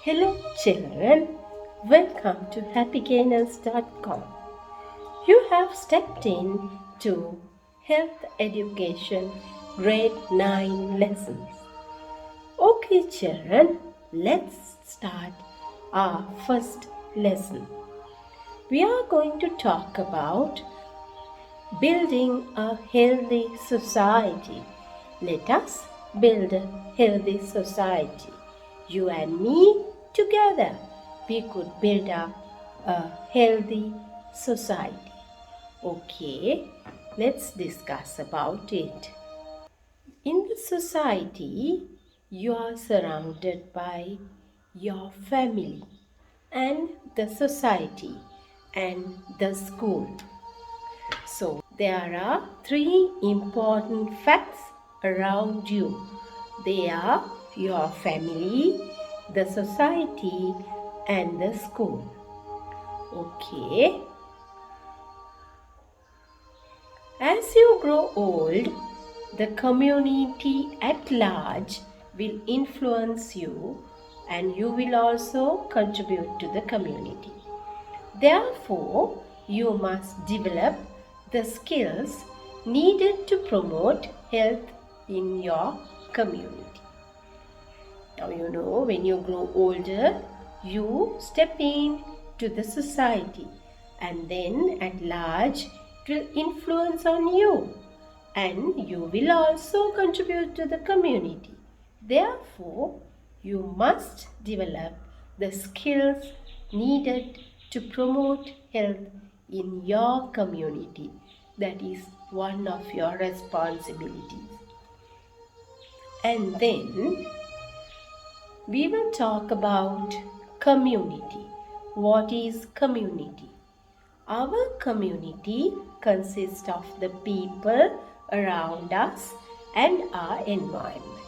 Hello children, welcome to happygainers.com. You have stepped in to Health Education Grade 9 lessons. Okay children, let's start our first lesson. We are going to talk about building a healthy society. Let us build a healthy society. You and me together, we could build up a healthy society. Okay, let's discuss about it. In the society, you are surrounded by your family and the society and the school. So, there are three important facts around you. They are your family, the society, and the school. Okay. As you grow old, the community at large will influence you and you will also contribute to the community. Therefore, you must develop the skills needed to promote health in your community. Now, when you grow older, you step in to the society and then at large it will influence on you and you will also contribute to the community. Therefore, you must develop the skills needed to promote health in your community. That is one of your responsibilities. And then we will talk about community. What is community? Our community consists of the people around us and our environment.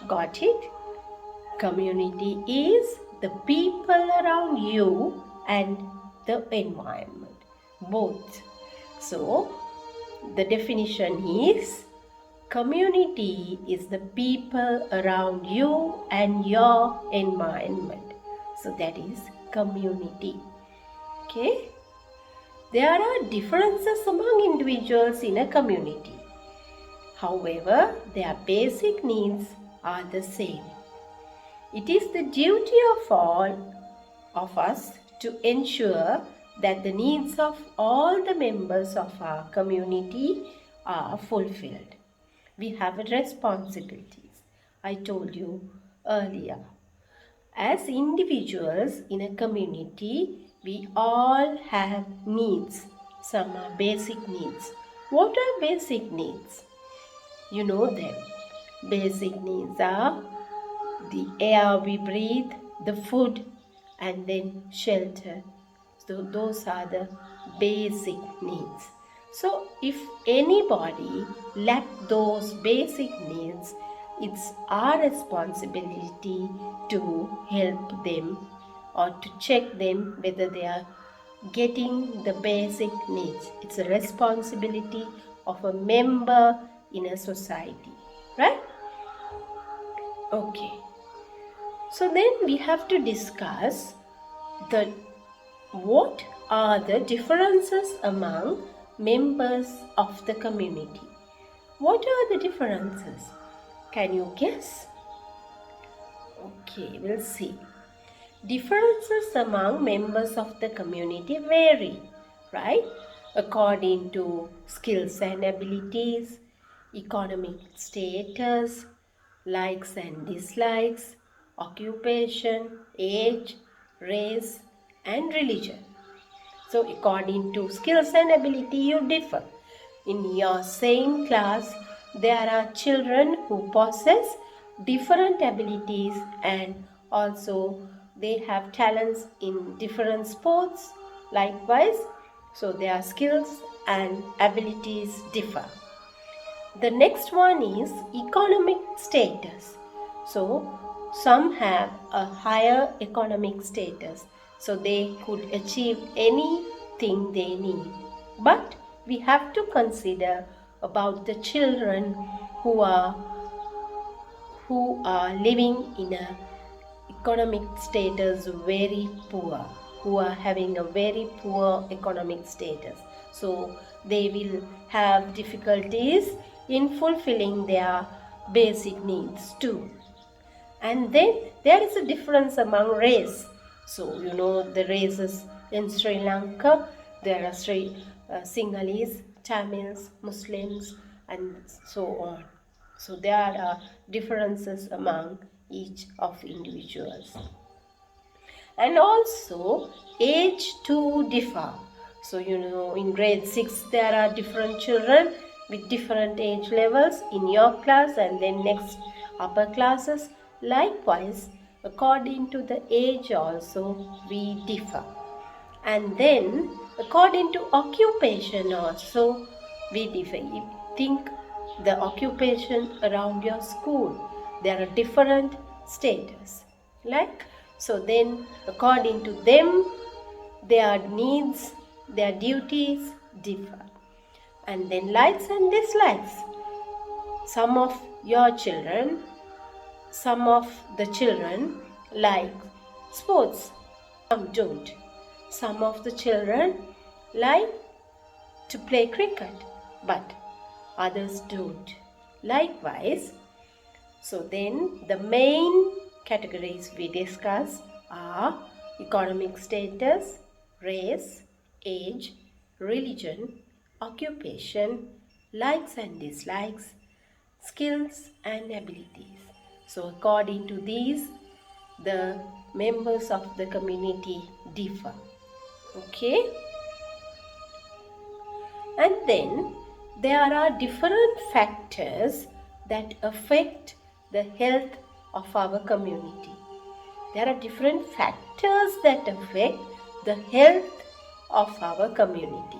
Got it? Community is the people around you and the environment, both. So, the definition is community is the people around you and your environment. So, that is community. Okay? There are differences among individuals in a community. However, their basic needs are the same. It is the duty of all of us to ensure that the needs of all the members of our community are fulfilled. We have responsibilities. I told you earlier. As individuals in a community, we all have needs. Some are basic needs. What are basic needs? You know them. Basic needs are the air we breathe, the food, and then shelter. So those are the basic needs. So if anybody lack those basic needs, it's our responsibility to help them or to check them whether they are getting the basic needs. It's a responsibility of a member in a society, right? Okay. So then we have to discuss what are the differences among members of the community. What are the differences? Can you guess? Okay, we'll see. Differences among members of the community vary, right? According to skills and abilities, economic status, likes and dislikes, occupation, age, race, and religion. So, according to skills and ability, you differ. In your same class, there are children who possess different abilities and also they have talents in different sports. Likewise, so their skills and abilities differ. The next one is economic status. So, some have a higher economic status, so they could achieve anything they need. But we have to consider about the children who are living in a economic status very poor, who are having a very poor economic status. So they will have difficulties in fulfilling their basic needs too. And then there is a difference among race. So the races in Sri Lanka, there are Sinhalese, Tamils, Muslims, and so on. So there are differences among each of individuals. And also age to differ. So in grade 6 there are different children with different age levels in your class, and then next upper classes. Likewise, according to the age also we differ. And then according to occupation also we differ. You think the occupation around your school, there are different status, like, so then according to them their needs, their duties differ. And then likes and dislikes. Some of the children like sports, some don't. Some of the children like to play cricket, but others don't. Likewise, so then the main categories we discuss are economic status, race, age, religion, occupation, likes and dislikes, skills and abilities. So according to these, the members of the community differ. Okay? And then there are different factors that affect the health of our community. There are different factors that affect the health of our community.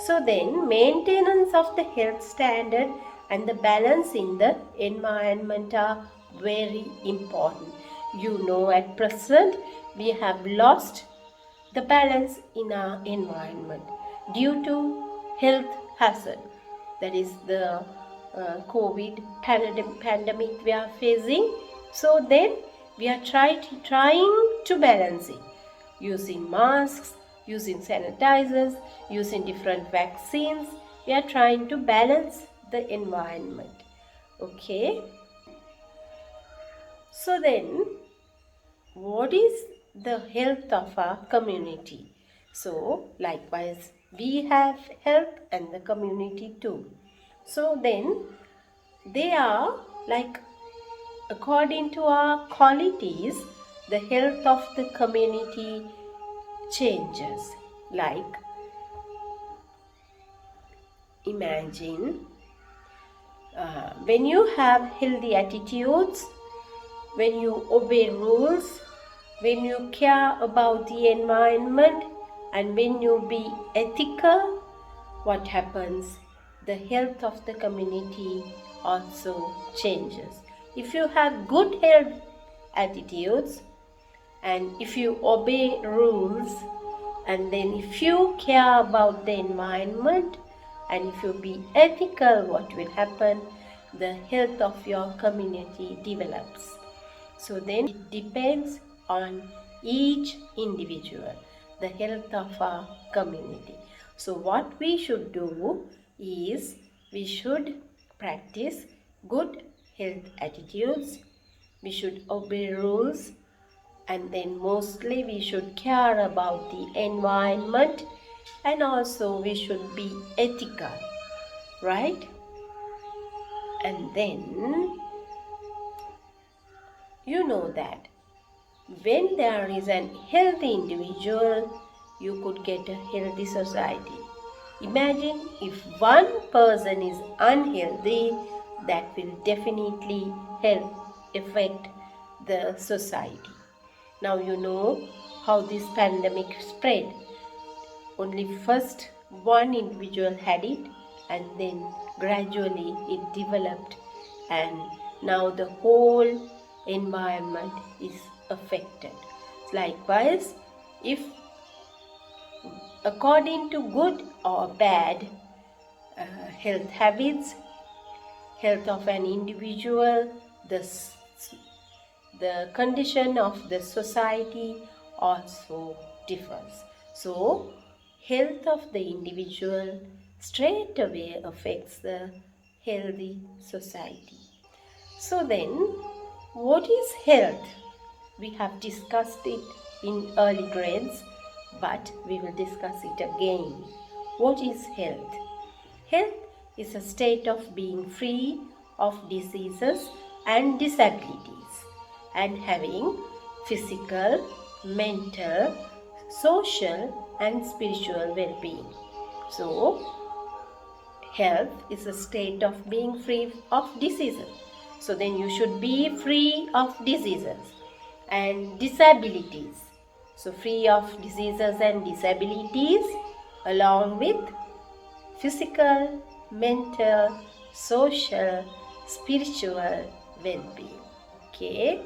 So then, maintenance of the health standard and the balance in the environment are very important. At present we have lost the balance in our environment due to health hazard, that is the COVID pandemic we are facing. So then we are trying to balance it using masks, using sanitizers, using different vaccines. We are trying to balance the environment. Okay. So then, what is the health of our community? So likewise, we have health and the community too. So then, they are like, according to our qualities, the health of the community changes. Like, imagine when you have healthy attitudes, when you obey rules, when you care about the environment, and when you be ethical, what happens? The health of the community also changes. If you have good health attitudes, and if you obey rules, and then if you care about the environment, and if you be ethical, what will happen? The health of your community develops. So then it depends on each individual, the health of our community. So what we should do is, we should practice good health attitudes, we should obey rules, and then mostly we should care about the environment, and also we should be ethical, right? And then that when there is an healthy individual, you could get a healthy society. Imagine if one person is unhealthy, that will definitely affect the society. Now you know how this pandemic spread. Only first one individual had it, and then gradually it developed, and now the whole environment is affected. Likewise, if according to good or bad health habits, health of an individual, the condition of the society also differs. So, health of the individual straight away affects the healthy society. So then, what is health? We have discussed it in early grades, but we will discuss it again. What is health? Health is a state of being free of diseases and disabilities and having physical, mental, social and spiritual well-being. So, health is a state of being free of diseases. So then you should be free of diseases and disabilities. So free of diseases and disabilities along with physical, mental, social, spiritual well-being. Okay.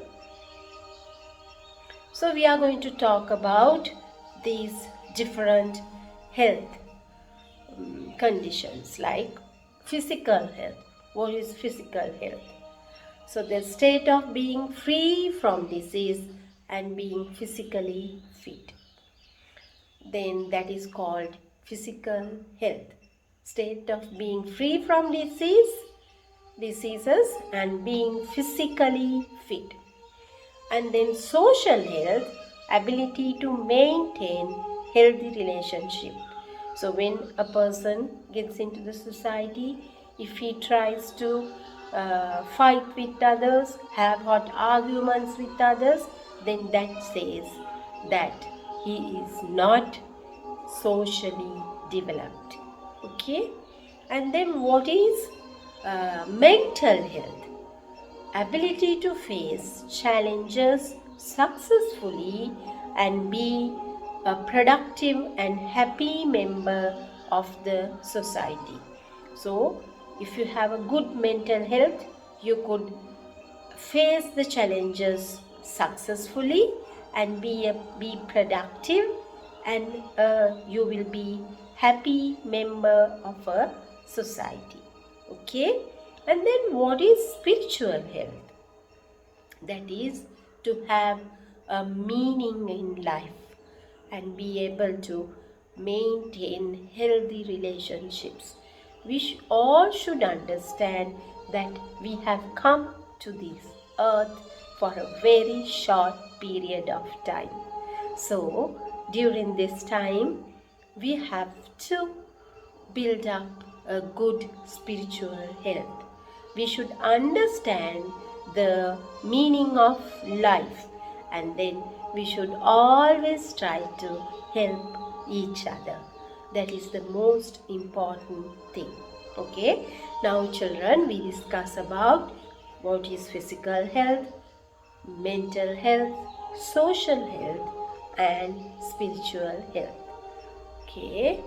So we are going to talk about these different health conditions like physical health. What is physical health? So the state of being free from disease and being physically fit. Then that is called physical health. State of being free from diseases and being physically fit. And then social health, ability to maintain healthy relationship. So when a person gets into the society, if he tries to fight with others, have hot arguments with others, then that says that he is not socially developed. Okay? And then what is mental health? Ability to face challenges successfully and be a productive and happy member of the society. So, if you have a good mental health, you could face the challenges successfully and be productive, and you will be happy member of a society. Okay? And then what is spiritual health? That is to have a meaning in life and be able to maintain healthy relationships. We all should understand that we have come to this earth for a very short period of time. So, during this time, we have to build up a good spiritual health. We should understand the meaning of life, and then we should always try to help each other. That is the most important thing. Okay, now children, we discuss about what is physical health, mental health, social health and spiritual health. Okay.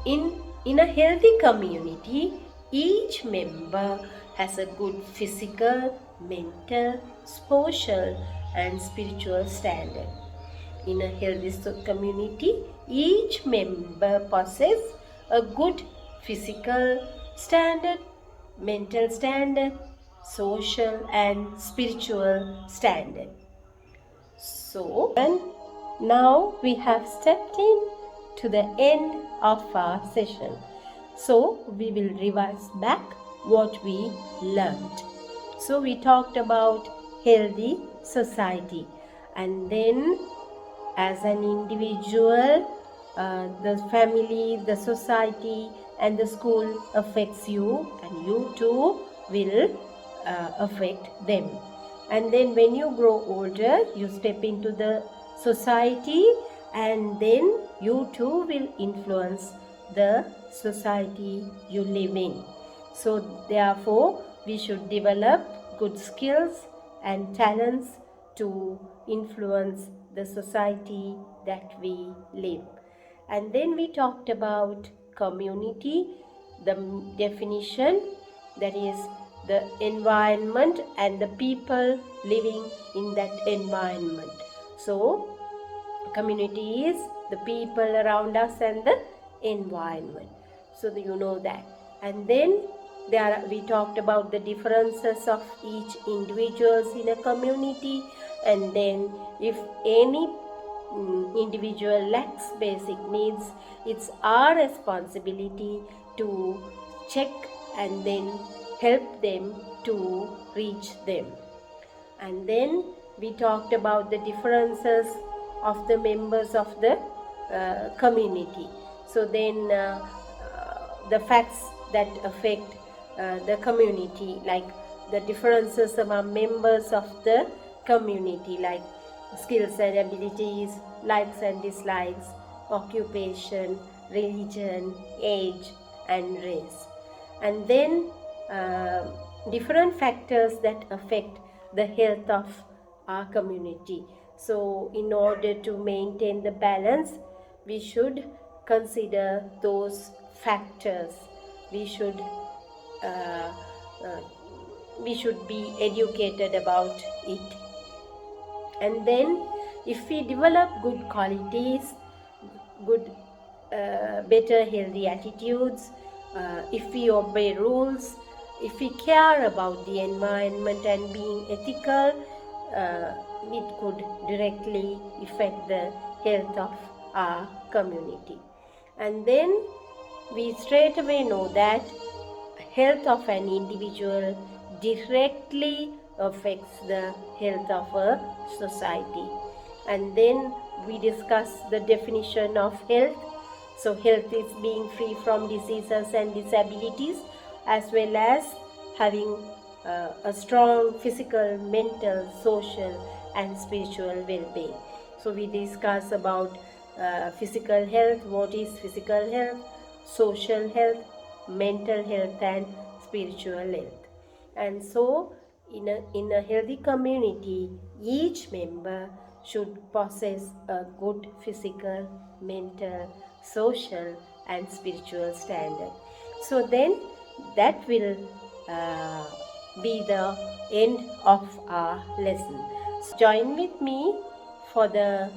In a healthy community, each member has a good physical, mental, social and spiritual standard. In a healthy community, each member possesses a good physical standard, mental standard, social and spiritual standard. So, and now we have stepped in to the end of our session. So, we will revise back what we learned. So, we talked about healthy society, and then as an individual, the family, the society and the school affects you, and you too will affect them. And then when you grow older, you step into the society, and then you too will influence the society you live in. So therefore, we should develop good skills and talents to influence the society that we live. And then we talked about community, the definition, that is the environment and the people living in that environment. So, community is the people around us and the environment. So, you know that. And then We talked about the differences of each individuals in a community, and then if any individual lacks basic needs, it's our responsibility to check and then help them to reach them. And then we talked about the differences of the members of the community. So then the facts that affect the community, like the differences among members of the community, like skills and abilities, likes and dislikes, occupation, religion, age, and race. And then different factors that affect the health of our community. So in order to maintain the balance, we should consider those factors. We should uh, uh, we should be educated about it. And then if we develop good qualities, good better healthy attitudes, if we obey rules, if we care about the environment and being ethical, it could directly affect the health of our community. And then we straight away know that health of an individual directly affects the health of a society. And then we discuss the definition of health. So health is being free from diseases and disabilities, as well as having a strong physical, mental, social, and spiritual well-being. So we discuss about physical health, what is physical health, social health, mental health, and spiritual health. And so in a healthy community, each member should possess a good physical, mental, social, and spiritual standard. So then that will be the end of our lesson. So join with me for the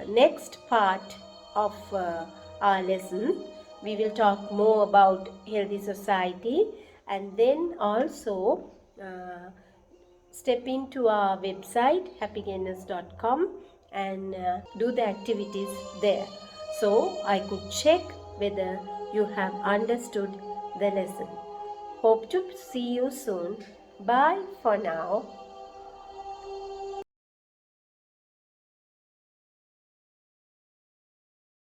next part of our lesson. We will talk more about healthy society, and then also step into our website happygainers.com and do the activities there, so I could check whether you have understood the lesson. Hope to see you soon. Bye for now.